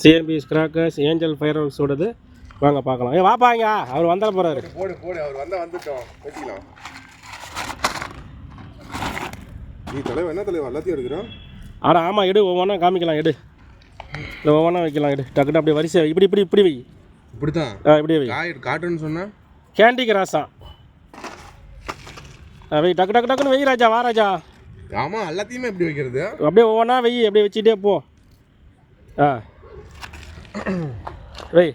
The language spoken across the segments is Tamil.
சிஎம்பி ஸ்கிராக்கர்ஸ் ஏஞ்சல் ஃபயர் ஒர்க்ஸோடது வாங்க பார்க்கலாம். வாப்பாங்க அவர் வந்தால் போகிறாரு. போடு போடு அவர் வந்தால் வந்துட்டோம் வச்சுக்கலாம். நீ தலைவா என்ன தலைவா எல்லாத்தையும் எடுக்கிறோம்? ஆனால் ஆமாம் எடு ஒவ்வொன்றா காமிக்கலாம் எடு இல்லை ஒவ்வொன்றா வைக்கலாம் எடு டக்குன்னு அப்படியே வரிசை இப்படி இப்படி இப்படி வை இப்படி தான் இப்படியே வை காட்டுன்னு சொன்னால் கேண்டி கிராஸா வை டக்கு டக்கு டக்குன்னு வை ராஜா வா ராஜா. ஆமாம் எல்லாத்தையுமே எப்படி வைக்கிறது? அப்படியே ஒவ்வொன்றா வை அப்படியே வச்சுட்டே போ. வை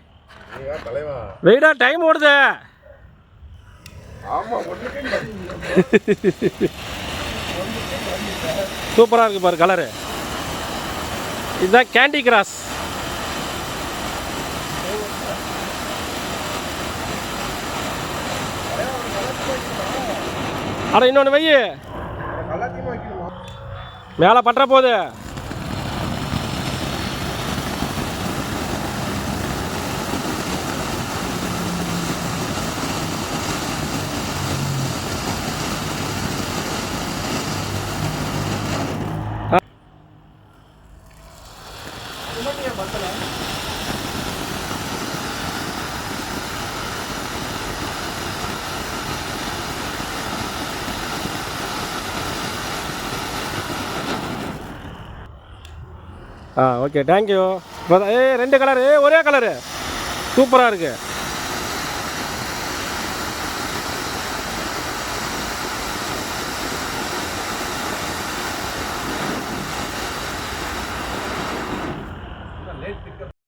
தலைவா வெயிடா டைம் ஓடுது. சூப்பராக இருக்குது பாரு கலரு. இதுதான் கேண்டி கிராஸ். அட இன்னொன்று வை மேலே பற்ற போகுது. Okay thank you. ரெண்டு கலரு ஒரே கலரு சூப்பராக இருக்குது.